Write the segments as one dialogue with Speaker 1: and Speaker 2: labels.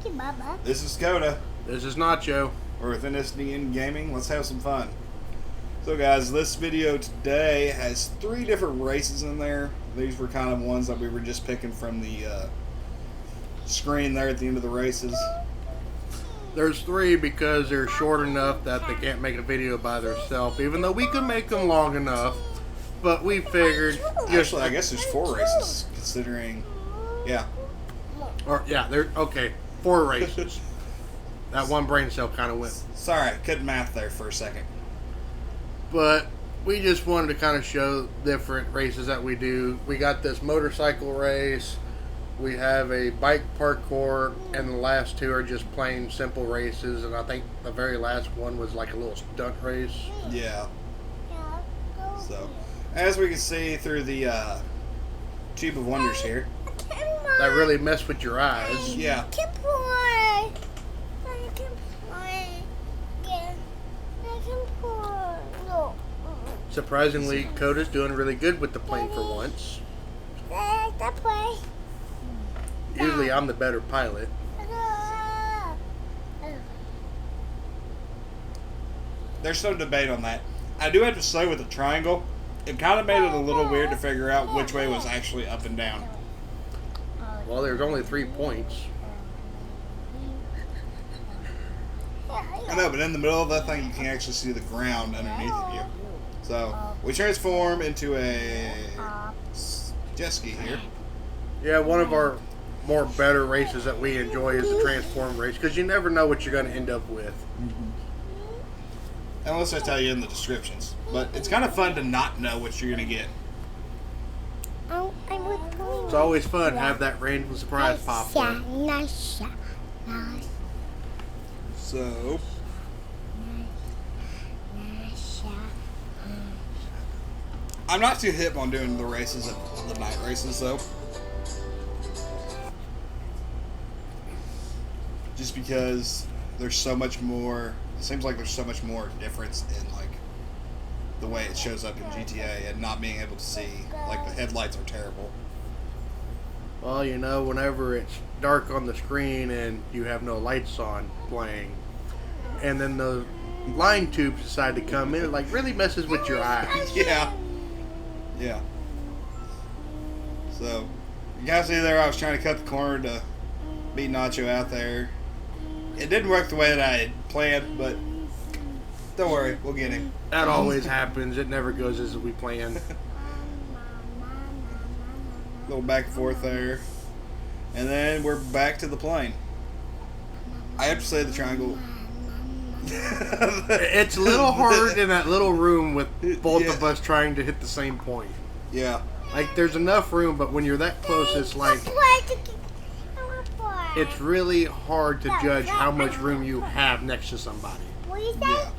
Speaker 1: Thank you, Bubba.
Speaker 2: This is Coda.
Speaker 3: This is Nacho.
Speaker 2: We're with NSDN Gaming. Let's have some fun. So guys, this video today has 3 different races in there. These were kind of ones that we were just picking from the screen there at the end of the races.
Speaker 3: There's 3 because they're short enough that they can't make a video by themselves, even though we could make them long enough. But we figured...
Speaker 2: Actually, I guess there's 4 races, considering... Yeah.
Speaker 3: There. Okay, 4 races. That one brain cell kind of went.
Speaker 2: Sorry, couldn't math there for a second.
Speaker 3: But we just wanted to kind of show different races that we do. We got this motorcycle race. We have a bike parkour, and the last 2 are just plain simple races. And I think the very last one was like a little stunt race.
Speaker 2: Yeah. So, as we can see through the Tube of Wonders here.
Speaker 3: That really messed with your eyes.
Speaker 2: Yeah.
Speaker 3: Surprisingly, Coda's doing really good with the plane for once. Usually I'm the better pilot.
Speaker 2: There's no debate on that. I do have to say with the triangle, it kind of made it a little weird to figure out which way was actually up and down.
Speaker 3: Well, there's only 3 points.
Speaker 2: I know, but in the middle of that thing, you can actually see the ground underneath of you. So, we transform into a jet ski here.
Speaker 3: Yeah, one of our more better races that we enjoy is the transform race, because you never know what you're going to end up with.
Speaker 2: Unless I tell you in the descriptions. But it's kind of fun to not know what you're going to get.
Speaker 3: It's always fun to have that random surprise pop up.
Speaker 2: So, I'm not too hip on doing the races at the night races though. Just because there's so much more, it seems like there's so much more difference in like the way it shows up in GTA and not being able to see, like the headlights are terrible.
Speaker 3: Well, you know, whenever it's dark on the screen and you have no lights on playing, and then the line tubes decide to come in, it like really messes with your eyes.
Speaker 2: Yeah. Yeah. So, you guys see there, I was trying to cut the corner to beat Nacho out there. It didn't work the way that I had planned, but don't worry, we'll get him.
Speaker 3: That always happens. It never goes as we planned.
Speaker 2: Little back and forth there. And then we're back to the plane. I have to say the triangle.
Speaker 3: It's a little hard in that little room with both of us trying to hit the same point.
Speaker 2: Yeah.
Speaker 3: Like, there's enough room, but when you're that close, it's like... It's really hard to judge how much room you have next to somebody.
Speaker 2: Yeah.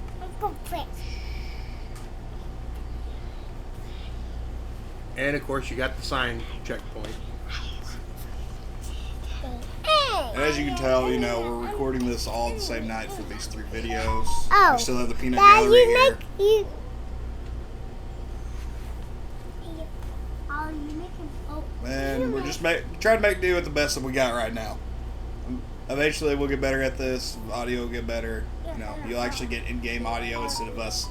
Speaker 3: And, of course, you got the sign checkpoint.
Speaker 2: And as you can tell, you know, we're recording this all the same night for these 3 videos. We still have the peanut gallery here. And we're just trying to make do with the best that we got right now. Eventually we'll get better at this. Audio will get better. You know, you'll actually get in-game audio instead of us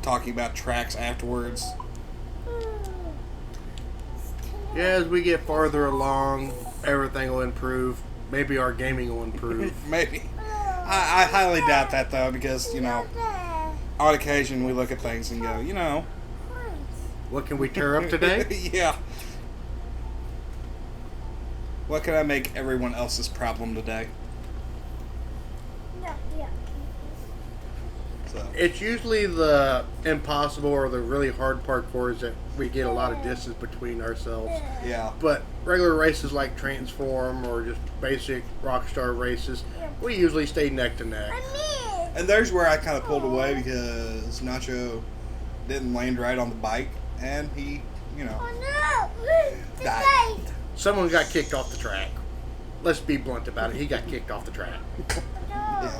Speaker 2: talking about tracks afterwards.
Speaker 3: Yeah, as we get farther along, everything will improve. Maybe our gaming will improve.
Speaker 2: Maybe. I highly doubt that, though, because, you know, on occasion we look at things and go, you know.
Speaker 3: What can we tear up today?
Speaker 2: Yeah. What can I make everyone else's problem today? So.
Speaker 3: It's usually the impossible or the really hard parkours that we get a lot of distance between ourselves.
Speaker 2: Yeah.
Speaker 3: But regular races like Transform or just basic Rockstar races, we usually stay neck to neck.
Speaker 2: And there's where I kind of pulled away because Nacho didn't land right on the bike and he, you know, died.
Speaker 3: Someone got kicked off the track. Let's be blunt about it. He got kicked off the track.
Speaker 2: Yeah.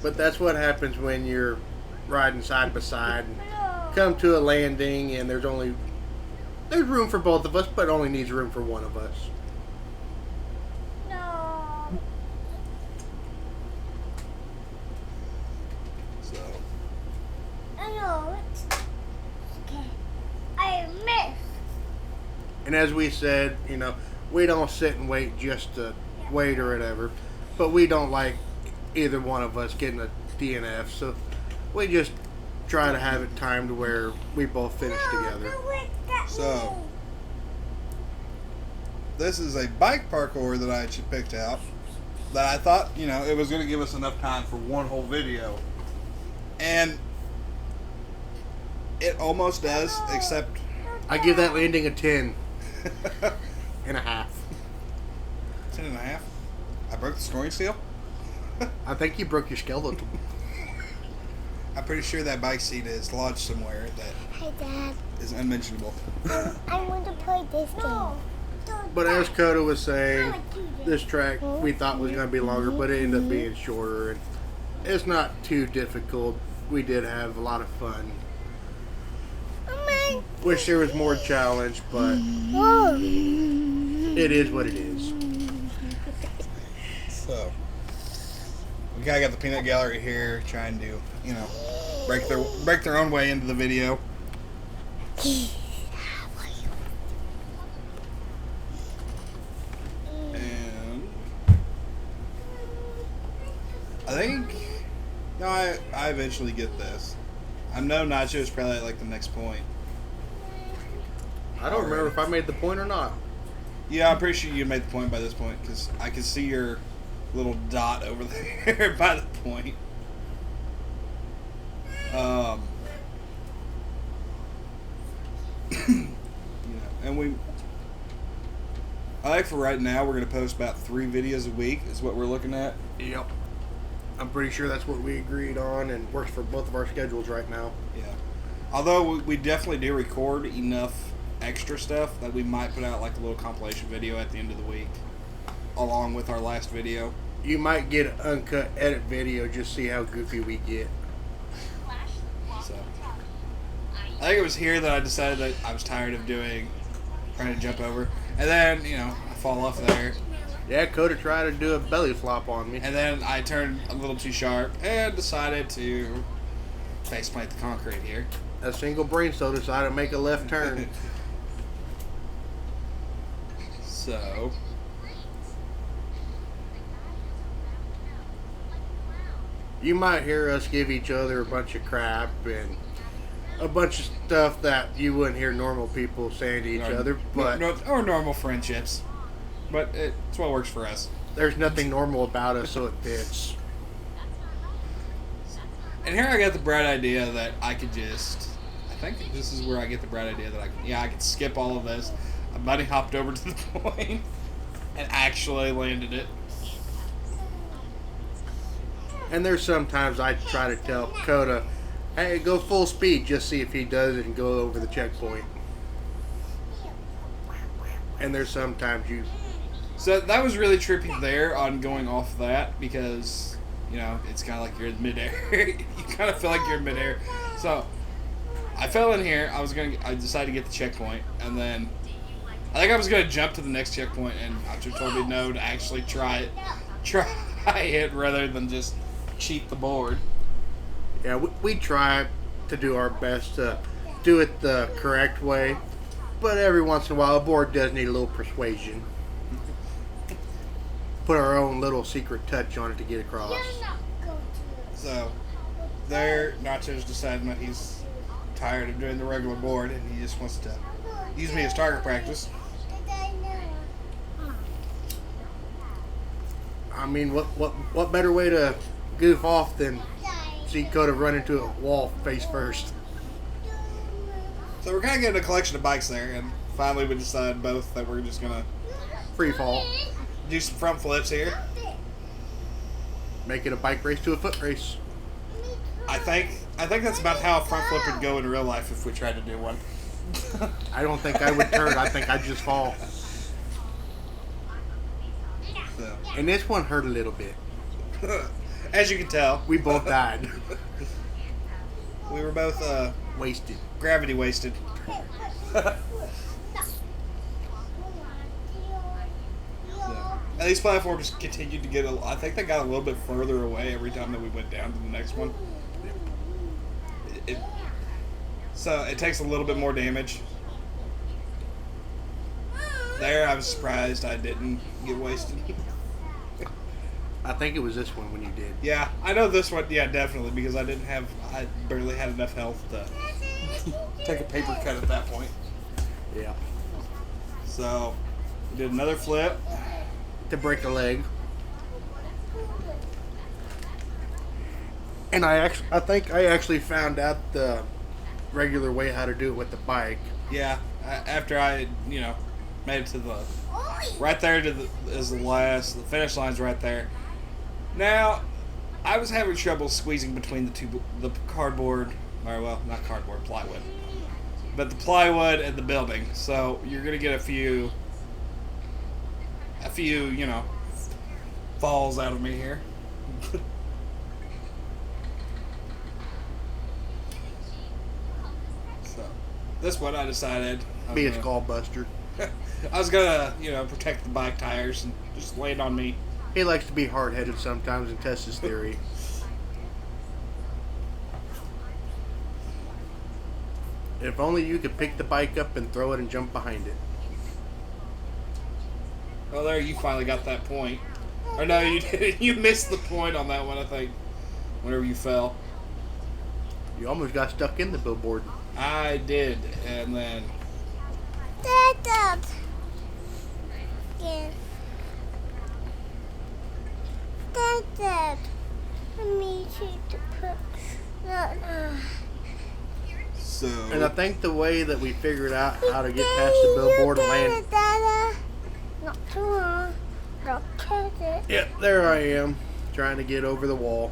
Speaker 3: But that's what happens when you're riding side by side and come to a landing and there's room for both of us, but only needs room for one of us. And as we said, we don't sit and wait just to wait or whatever. But we don't like either one of us getting a DNF. So we just try to have it timed where we both finish together.
Speaker 2: So, this is a bike parkour that I actually picked out that I thought, it was going to give us enough time for one whole video. And it almost does, except...
Speaker 3: I give that landing a 10 and a half.
Speaker 2: 10 and a half? I broke the scoring seal?
Speaker 3: I think you broke your skeleton.
Speaker 2: I'm pretty sure that bike seat is lodged somewhere that
Speaker 1: Hi, Dad.
Speaker 2: is unmentionable.
Speaker 1: I want to play this game.
Speaker 3: But as Coda was saying, this track we thought was going to be longer, but it ended up being shorter. And it's not too difficult. We did have a lot of fun. Wish there was more challenge, but it is what it is.
Speaker 2: So, we got the peanut gallery here trying to, break their own way into the video. And I think I eventually get this. I know Nacho's probably at the next point.
Speaker 3: I don't remember if I made the point or not.
Speaker 2: Yeah, I'm pretty sure you made the point by this point because I can see your little dot over there by the point. And I think for right now we're gonna post about 3 videos a week is what we're looking at.
Speaker 3: Yep. I'm pretty sure that's what we agreed on and works for both of our schedules right now.
Speaker 2: Yeah. Although we definitely do record enough extra stuff that we might put out a little compilation video at the end of the week along with our last video.
Speaker 3: You might get an uncut edit video, just see how goofy we get.
Speaker 2: So I think it was here that I decided that I was tired of trying to jump over. And then, I fall off there.
Speaker 3: Yeah, Coda tried to do a belly flop on me.
Speaker 2: And then I turned a little too sharp and decided to faceplant the concrete here.
Speaker 3: A single brain cell decided to make a left turn.
Speaker 2: So,
Speaker 3: you might hear us give each other a bunch of crap and a bunch of stuff that you wouldn't hear normal people saying to each other, but
Speaker 2: or normal friendships. But it's what works for us.
Speaker 3: There's nothing normal about us, so it fits.
Speaker 2: And here I got the bright idea that I could I think this is where I get the bright idea that I could skip all of this. I bunny hopped over to the point and actually landed it.
Speaker 3: And there's sometimes I try to tell Coda, hey, go full speed, just see if he does it and go over the checkpoint. And there's sometimes you...
Speaker 2: So that was really trippy there on going off that because, it's kind of like you're in midair. You kind of feel like you're in midair. So I fell in here. I decided to get the checkpoint, and then I think I was going to jump to the next checkpoint, and Nacho told me no, to actually try it rather than just cheat the board.
Speaker 3: Yeah, we try to do our best to do it the correct way, but every once in a while, a board does need a little persuasion. Put our own little secret touch on it to get across.
Speaker 2: So, there, Nacho's deciding that he's tired of doing the regular board, and he just wants to use me as target practice.
Speaker 3: I mean, what better way to goof off than see Coda run into a wall face first?
Speaker 2: So we're kind of getting a collection of bikes there, and finally we decided both that we're just gonna
Speaker 3: Free fall.
Speaker 2: do some front flips here.
Speaker 3: Make it a bike race to a foot race.
Speaker 2: I think that's about how a front flip would go in real life if we tried to do one.
Speaker 3: I don't think I would turn. I think I'd just fall.
Speaker 2: So,
Speaker 3: And this one hurt a little bit.
Speaker 2: as you can tell,
Speaker 3: We both died.
Speaker 2: we were both
Speaker 3: Wasted.
Speaker 2: gravity wasted. And these platforms continued to get I think they got a little bit further away every time that we went down to the next one. So it takes a little bit more damage. there, I was surprised I didn't get wasted.
Speaker 3: I think it was this one when you did.
Speaker 2: Yeah, I know this one. Yeah, definitely, because I barely had enough health to take a paper cut at that point.
Speaker 3: Yeah.
Speaker 2: So, we did another flip.
Speaker 3: To break a leg. And I think I actually found out the regular way how to do it with the bike.
Speaker 2: Yeah, after I, made it to the right there to the finish line's right there. Now, I was having trouble squeezing between the cardboard, or well, not cardboard, plywood, but the plywood and the building. So you're gonna get a few, falls out of me here. So this one I decided
Speaker 3: Be a skull buster.
Speaker 2: I was gonna, protect the bike tires and just lay it on me.
Speaker 3: He likes to be hard-headed sometimes and test his theory. If only you could pick the bike up and throw it and jump behind it.
Speaker 2: Well, there, you finally got that point. Or no, you didn't. You missed the point on that one, I think, whenever you fell.
Speaker 3: You almost got stuck in the billboard.
Speaker 2: I did, and then...
Speaker 1: Dad. Yeah. Dad. I need you to put. No.
Speaker 2: So...
Speaker 3: And I think the way that we figured out how to get past the billboard and land...
Speaker 1: Not too long. Don't cut it.
Speaker 3: Yep, there I am, trying to get over the wall.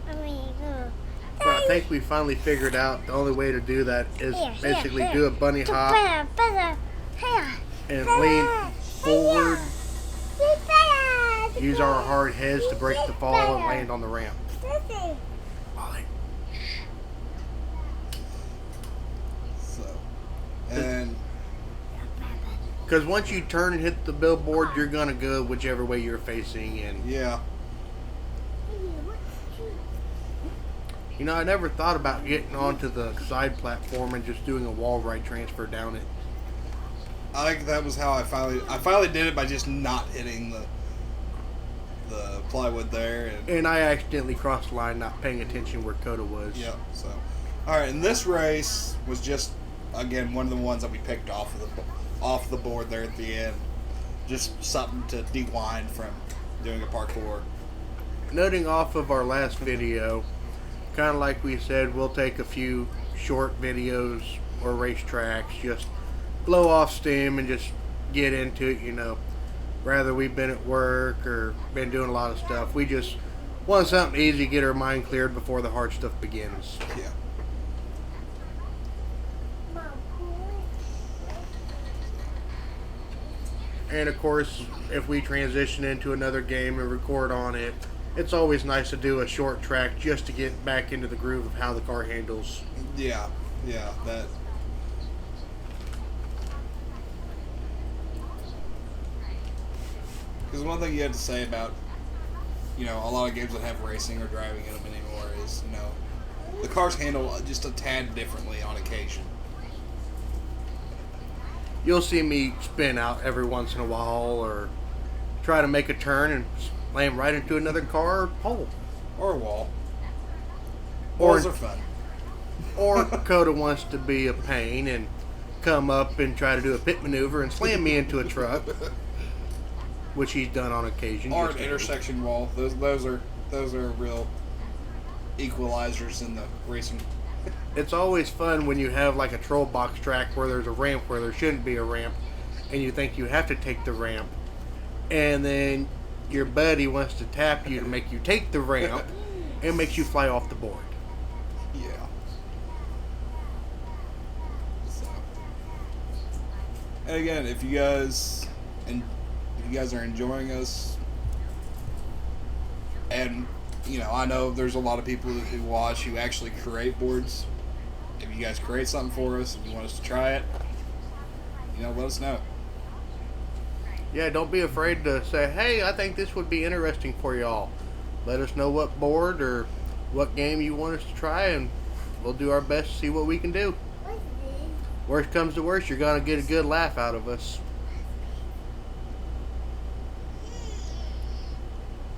Speaker 3: But I think we finally figured out the only way to do that is basically do a bunny hop and lean forward. Use our hard heads to break the fall and land on the ramp. Ollie.
Speaker 2: So... And...
Speaker 3: Because once you turn and hit the billboard, you're going to go whichever way you're facing. And
Speaker 2: Yeah.
Speaker 3: I never thought about getting onto the side platform and just doing a wall right transfer down it.
Speaker 2: I think that was how I finally did it by just not hitting the plywood there.
Speaker 3: And I accidentally crossed the line, not paying attention where Coda was.
Speaker 2: Yep. So, all right. And this race was just again one of the ones that we picked off the board there at the end. Just something to de-wind from doing a parkour.
Speaker 3: Noting off of our last video, kind of like we said, we'll take a few short videos or racetracks, just blow off steam and just get into it, Rather we've been at work or been doing a lot of stuff. We just want something easy, get our mind cleared before the hard stuff begins.
Speaker 2: Yeah.
Speaker 3: And of course, if we transition into another game and record on it, it's always nice to do a short track just to get back into the groove of how the car handles.
Speaker 2: Yeah. That. Because one thing you had to say about, a lot of games that have racing or driving in them anymore is, the cars handle just a tad differently on occasion.
Speaker 3: You'll see me spin out every once in a while or try to make a turn and slam right into another car or pole.
Speaker 2: Or a wall.
Speaker 3: Or-
Speaker 2: Walls are fun.
Speaker 3: Or Coda wants to be a pain and come up and try to do a pit maneuver and slam me into a truck, which he's done on occasion.
Speaker 2: Or an intersection wall. Those are real equalizers in the racing.
Speaker 3: It's always fun when you have like a troll box track where there's a ramp where there shouldn't be a ramp, and you think you have to take the ramp, and then your buddy wants to tap you to make you take the ramp and makes you fly off the board.
Speaker 2: Yeah. So. And again, if you guys are enjoying us, and I know there's a lot of people who watch who actually create boards. If you guys create something for us, if you want us to try it, let us know.
Speaker 3: Yeah, don't be afraid to say, hey, I think this would be interesting for y'all. Let us know what board or what game you want us to try, and we'll do our best to see what we can do. Worst comes to worst, you're going to get a good laugh out of us.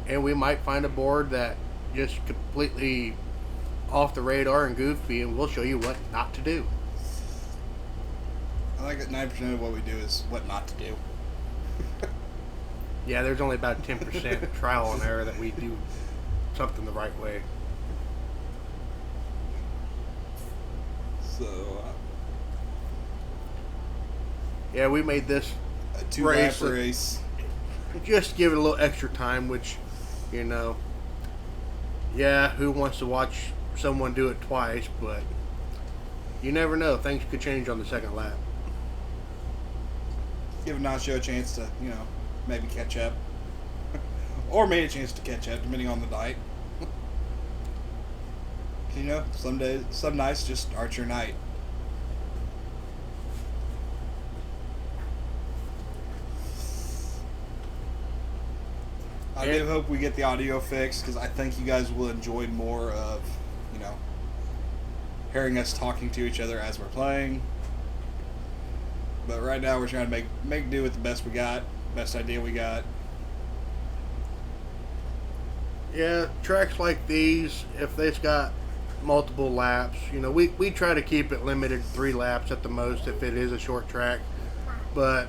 Speaker 3: and we might find a board that just completely off the radar and goofy, and we'll show you what not to do.
Speaker 2: I like that 9% of what we do is what not to do.
Speaker 3: Yeah, there's only about 10% trial and error that we do something the right way.
Speaker 2: So,
Speaker 3: yeah, we made this
Speaker 2: a 2-lap race.
Speaker 3: Just to give it a little extra time, which, you know, yeah, who wants to watch someone do it twice, but you never know. Things could change on the second lap.
Speaker 2: Give Nacho a chance to, you know, maybe catch up. Or me a chance to catch up, depending on the night. You know, some days, some nights just aren't your night. I do hope we get the audio fixed, because I think you guys will enjoy more of, you know, hearing us talking to each other as we're playing. But right now we're trying to make do with the best we got, best idea we got.
Speaker 3: Yeah, tracks like these, if they've got multiple laps, you know, we try to keep it limited 3 laps at the most if it is a short track. But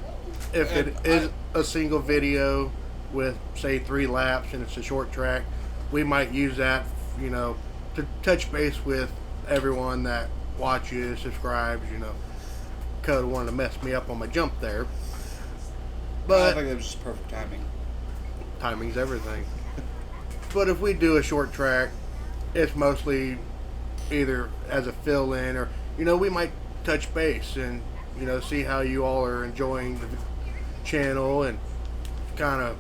Speaker 3: if it is a single video with, say, 3 laps and it's a short track, we might use that, you know, to touch base with everyone that watches, subscribes, you know. Code wanted to mess me up on my jump there. But
Speaker 2: I think that was just perfect timing.
Speaker 3: Timing's everything. But if we do a short track, it's mostly either as a fill-in or, you know, we might touch base and, you know, see how you all are enjoying the channel and kind of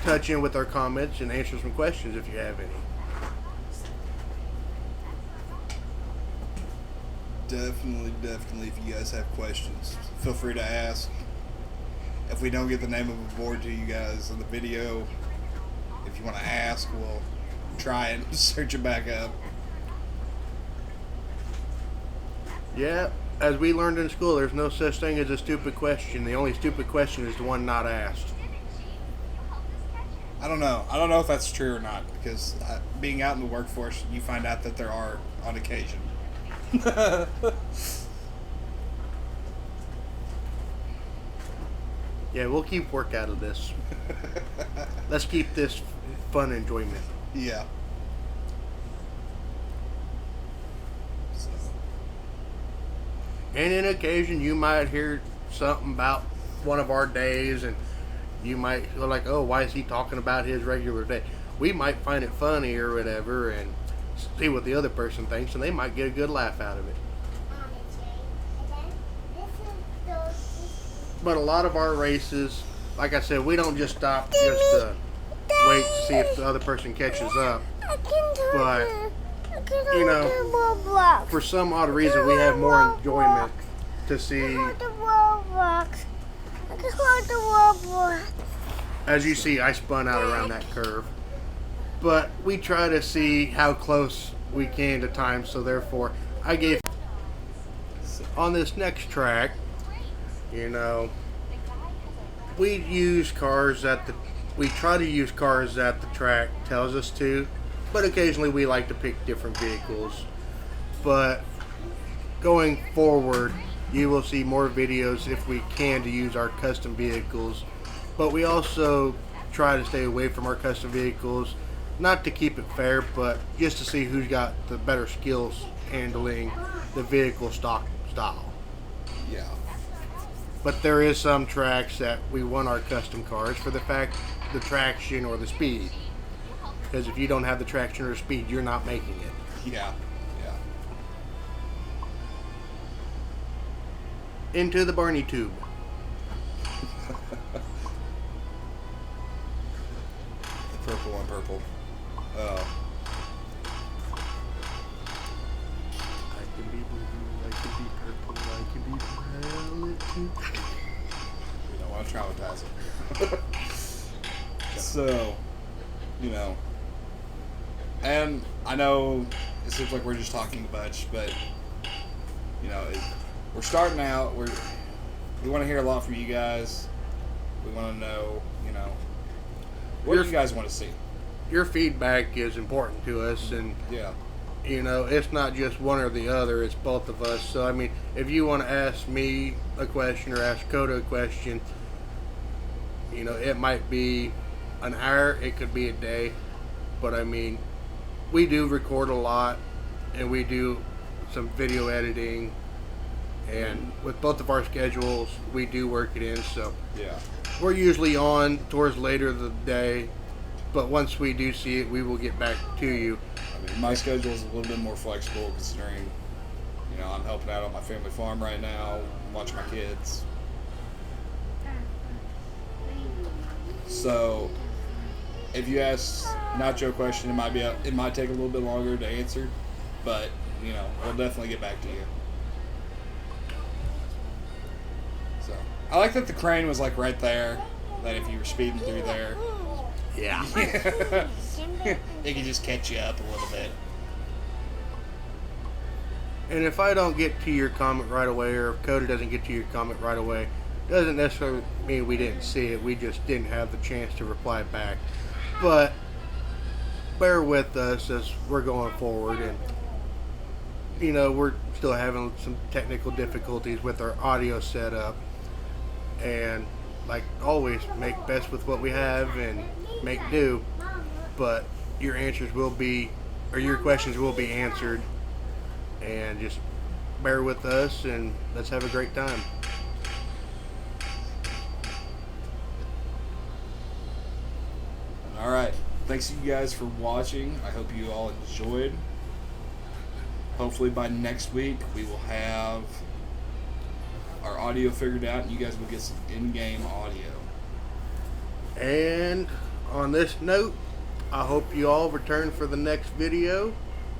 Speaker 3: touch in with our comments and answer some questions if you have any.
Speaker 2: Definitely, if you guys have questions, feel free to ask. If we don't get the name of a board to you guys in the video, if you want to ask, we'll try and search it back up.
Speaker 3: Yeah, as we learned in school, there's no such thing as a stupid question. The only stupid question is the one not asked.
Speaker 2: I don't know if that's true or not, because being out in the workforce, you find out that there are on occasion.
Speaker 3: Yeah, we'll keep work out of this. Let's keep this fun enjoyment.
Speaker 2: Yeah. So.
Speaker 3: And in occasion, you might hear something about one of our days, and you might go like, oh, why is he talking about his regular day? We might find it funny or whatever, and see what the other person thinks, and they might get a good laugh out of it. But a lot of our races, like I said, we don't just stop just to wait to see if the other person catches up. But, you know, for some odd reason, we have more enjoyment to see. As you see, I spun out around that curve. But we try to see how close we can to time, so therefore, I gave on this next track. You know, we use cars that we try to use cars that the track tells us to, but occasionally we like to pick different vehicles. But going forward, you will see more videos if we can to use our custom vehicles. But we also try to stay away from our custom vehicles, not to keep it fair, but just to see who's got the better skills handling the vehicle style.
Speaker 2: Yeah.
Speaker 3: But there is some tracks that we want our custom cars for the traction or the speed. Because if you don't have the traction or speed, you're not making it.
Speaker 2: Yeah.
Speaker 3: Into the Barney tube.
Speaker 2: The purple on purple. Oh.
Speaker 3: I can be blue, I can be purple, I can be violet too.
Speaker 2: We don't want to traumatize them. So, you know, and I know it seems like we're just talking a bunch, but, you know, we're starting out. We want to hear a lot from you guys. We want to know, you know, what do you guys want to see?
Speaker 3: your feedback is important to us, and
Speaker 2: Yeah.
Speaker 3: you know, it's not just one or the other, it's both of us. So I mean, if you want to ask me a question or ask Coda a question, you know, it might be an hour, it could be a day, but I mean, we do record a lot, and we do some video editing, and with both of our schedules, we do work it in. So
Speaker 2: Yeah.
Speaker 3: we're usually on towards later of the day, but once we do see it, we will get back to you.
Speaker 2: I mean, my schedule is a little bit more flexible considering, you know, I'm helping out on my family farm right now, watching my kids. So, if you ask Nacho a question, it might take a little bit longer to answer, but you know, we'll definitely get back to you. So, I like that the crane was like right there. That if you were speeding through there,
Speaker 3: Yeah.
Speaker 2: it could just catch you up a little bit.
Speaker 3: And if I don't get to your comment right away, or if Coda doesn't get to your comment right away, doesn't necessarily mean we didn't see it. We just didn't have the chance to reply back. But bear with us as we're going forward, and you know, we're still having some technical difficulties with our audio setup, and like always, make best with what we have and make do. But your answers will be, or your questions will be answered, and just bear with us and let's have a great time.
Speaker 2: All right. Thanks you guys for watching. I hope you all enjoyed. Hopefully by next week we will have our audio figured out and you guys will get some in-game audio.
Speaker 3: And on this note, I hope you all return for the next video,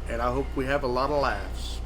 Speaker 3: and I hope we have a lot of laughs.